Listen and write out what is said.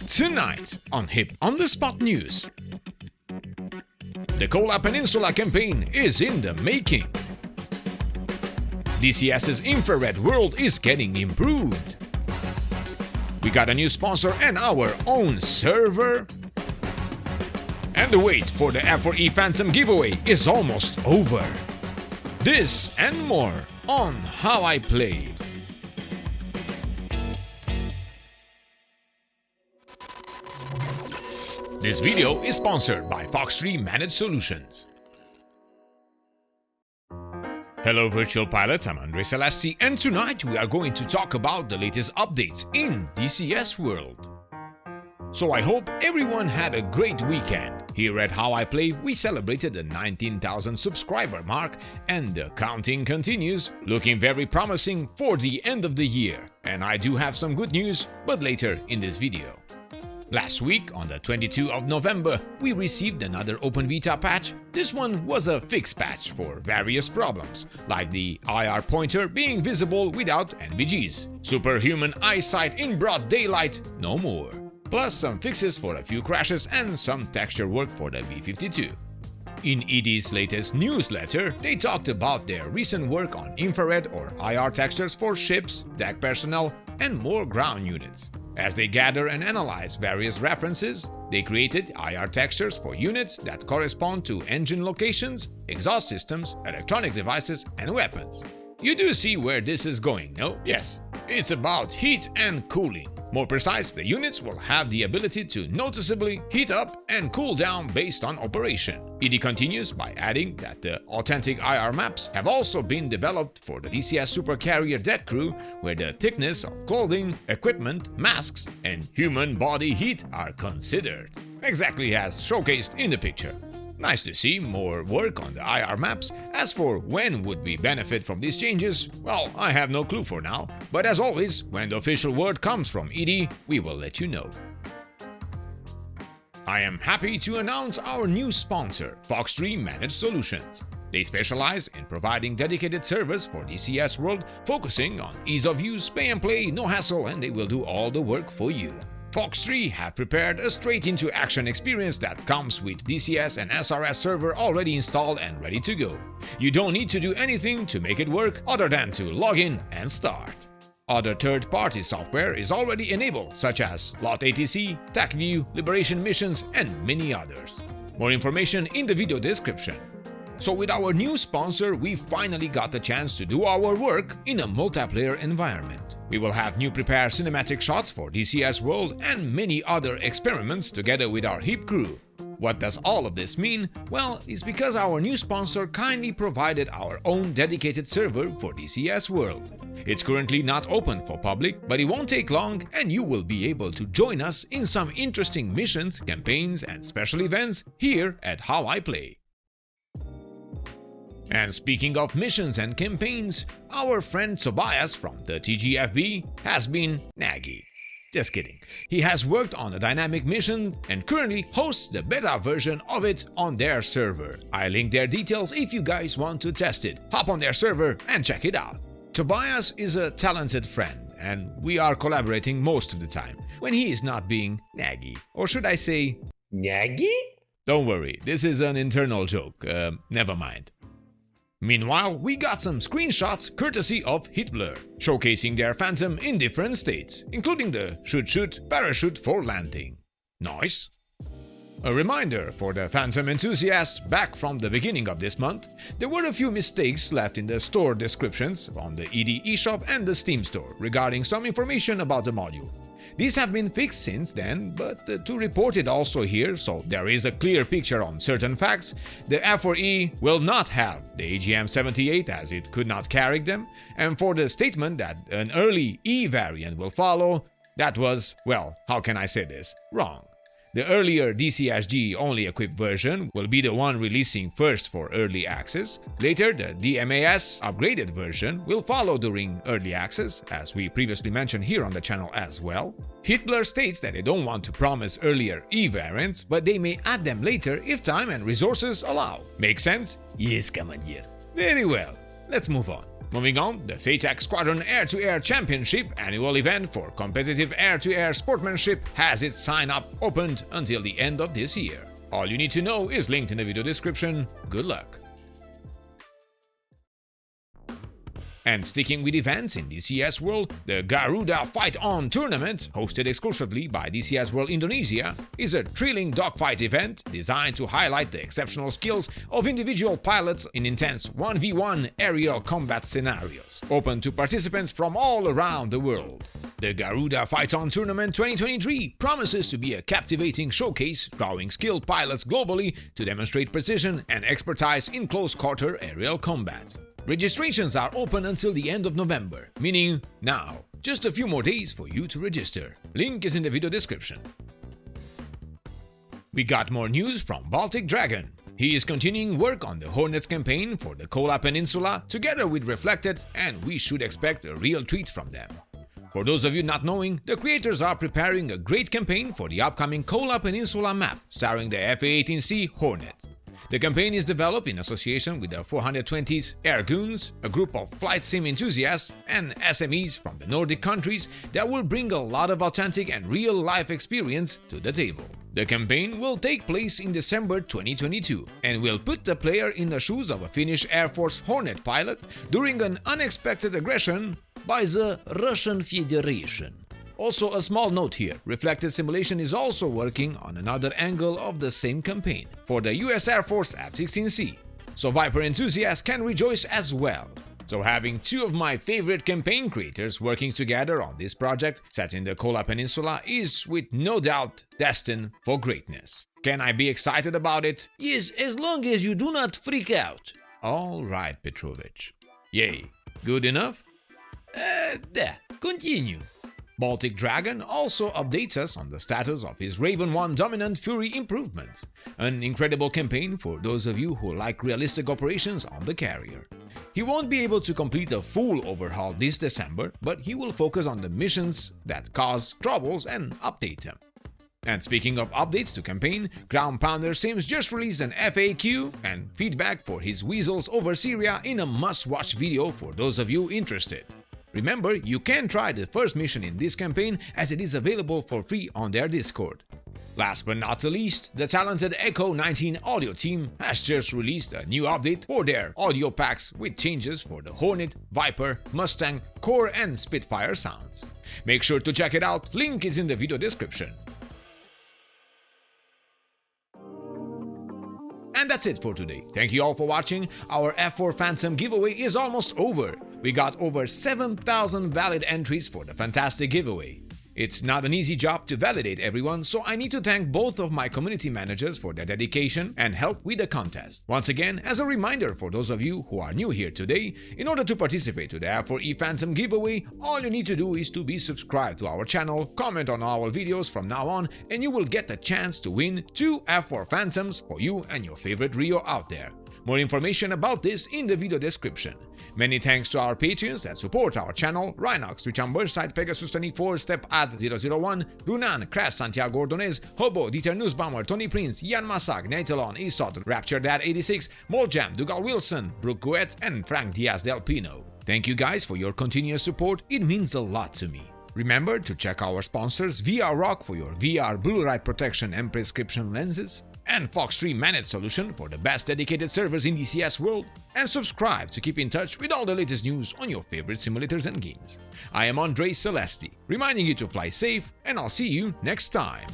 Tonight on Hip on the Spot News. The Kola Peninsula campaign is in the making. DCS's infrared world is getting improved. We got a new sponsor and our own server. And the wait for the F4E Phantom giveaway is almost over. This and more on How I Play. This video is sponsored by F4E Managed Solutions. Hello virtual pilots, I'm Andre Celesti, and tonight we are going to talk about the latest updates in DCS world. So I hope everyone had a great weekend. Here at How I Play, we celebrated the 19,000 subscriber mark and the counting continues, looking very promising for the end of the year. And I do have some good news, but later in this video. Last week, on the 22nd of November, we received another open beta patch. This one was a fixed patch for various problems, like the IR pointer being visible without NVGs, superhuman eyesight in broad daylight, no more, plus some fixes for a few crashes and some texture work for the B-52. In ED's latest newsletter, they talked about their recent work on infrared or IR textures for ships, deck personnel, and more ground units. As they gather and analyze various references, they created IR textures for units that correspond to engine locations, exhaust systems, electronic devices, and weapons. You do see where this is going, no? Yes, it's about heat and cooling. More precise, the units will have the ability to noticeably heat up and cool down based on operation. ED continues by adding that the authentic IR maps have also been developed for the DCS supercarrier deck crew, where the thickness of clothing, equipment, masks, and human body heat are considered, exactly as showcased in the picture. Nice to see more work on the IR maps. As for when would we benefit from these changes, well, I have no clue for now, but as always, when the official word comes from ED, we will let you know. I am happy to announce our new sponsor, F4E Managed Solutions. They specialize in providing dedicated servers for DCS World, focusing on ease of use, pay and play, no hassle, and they will do all the work for you. F4E have prepared a straight-into-action experience that comes with DCS and SRS server already installed and ready to go. You don't need to do anything to make it work other than to log in and start. Other third-party software is already enabled, such as Lot ATC, TechView, Liberation Missions, and many others. More information in the video description. So with our new sponsor, we finally got the chance to do our work in a multiplayer environment. We will have new prepared cinematic shots for DCS World and many other experiments together with our HIP crew. What does all of this mean? Well, it's because our new sponsor kindly provided our own dedicated server for DCS World. It's currently not open for public, but it won't take long and you will be able to join us in some interesting missions, campaigns, and special events here at How I Play. And speaking of missions and campaigns, our friend Tobias from the TGFB has been naggy. Just kidding. He has worked on a dynamic mission and currently hosts the beta version of it on their server. I link their details if you guys want to test it. Hop on their server and check it out. Tobias is a talented friend and we are collaborating most of the time when he is not being naggy. Or should I say, Naggy? Don't worry, this is an internal joke. Never mind. Meanwhile, we got some screenshots courtesy of heatblur, showcasing their Phantom in different states, including the shoot parachute for landing. Nice! A reminder for the Phantom enthusiasts, back from the beginning of this month, there were a few mistakes left in the store descriptions on the ED eShop and the Steam store regarding some information about the module. These have been fixed since then, but to report it also here so there is a clear picture on certain facts, the F4E will not have the AGM-78 as it could not carry them, and for the statement that an early E variant will follow, that was, well, how can I say this, wrong. The earlier DCSG only equipped version will be the one releasing first for early access. Later, the DMAS upgraded version will follow during early access, as we previously mentioned here on the channel as well. heatblur states that they don't want to promise earlier E variants, but they may add them later if time and resources allow. Make sense? Yes, Commander. Very well. Let's move on. Moving on, the SATAC Squadron Air-to-Air Championship annual event for competitive air-to-air sportsmanship has its sign-up opened until the end of this year. All you need to know is linked in the video description. Good luck! And sticking with events in DCS World, the Garuda Fight-On tournament, hosted exclusively by DCS World Indonesia, is a thrilling dogfight event designed to highlight the exceptional skills of individual pilots in intense 1v1 aerial combat scenarios, open to participants from all around the world. The Garuda Fight-On Tournament 2023 promises to be a captivating showcase, drawing skilled pilots globally to demonstrate precision and expertise in close-quarter aerial combat. Registrations are open until the end of November, meaning now. Just a few more days for you to register. Link is in the video description. We got more news from Baltic Dragon. He is continuing work on the Hornets campaign for the Kola Peninsula together with Reflected, and we should expect a real treat from them. For those of you not knowing, the creators are preparing a great campaign for the upcoming Kola Peninsula map, starring the FA-18C Hornet. The campaign is developed in association with the 420th Air Goons, a group of flight sim enthusiasts and SMEs from the Nordic countries that will bring a lot of authentic and real-life experience to the table. The campaign will take place in December 2022 and will put the player in the shoes of a Finnish Air Force Hornet pilot during an unexpected aggression by the Russian Federation. Also, a small note here, Reflected Simulation is also working on another angle of the same campaign for the US Air Force F-16C, so Viper enthusiasts can rejoice as well. So having two of my favorite campaign creators working together on this project set in the Kola Peninsula is, with no doubt, destined for greatness. Can I be excited about it? Yes, as long as you do not freak out. Alright, Petrovich. Yay, good enough? Continue. Baltic Dragon also updates us on the status of his Raven 1 Dominant Fury improvements, an incredible campaign for those of you who like realistic operations on the carrier. He won't be able to complete a full overhaul this December, but he will focus on the missions that cause troubles and update them. And speaking of updates to campaign, Ground Pounder Sims just released an FAQ and feedback for his Weasels over Syria in a must-watch video for those of you interested. Remember, you can try the first mission in this campaign as it is available for free on their Discord. Last but not the least, the talented Echo 19 audio team has just released a new update for their audio packs with changes for the Hornet, Viper, Mustang, Core and Spitfire sounds. Make sure to check it out, link is in the video description. And that's it for today. Thank you all for watching. Our F4 Phantom giveaway is almost over. We got over 7,000 valid entries for the fantastic giveaway. It's not an easy job to validate everyone, so I need to thank both of my community managers for their dedication and help with the contest. Once again, as a reminder for those of you who are new here today, in order to participate to the F4E Phantom giveaway, all you need to do is to be subscribed to our channel, comment on our videos from now on, and you will get the chance to win 2 F4 Phantoms for you and your favorite Rio out there. More information about this in the video description. Many thanks to our patrons that support our channel: Rhinox, Richard Burnside, Pegasus 24, Step Ad 001, Runan, Crash, Santiago Ordonez, Hobo, Dieter Nussbaumer, Tony Prince, Jan Masag, Natelon, Isod, Rapture Dad 86, Moljam, Dougal Wilson, Brooke Gouet, and Frank Diaz Del Pino. Thank you guys for your continuous support, it means a lot to me. Remember to check our sponsors VR Rock for your VR blue light protection and prescription lenses, and Foxstream Managed Solution for the best dedicated servers in DCS World, and subscribe to keep in touch with all the latest news on your favorite simulators and games. I am Andre Celesti, reminding you to fly safe, and I'll see you next time.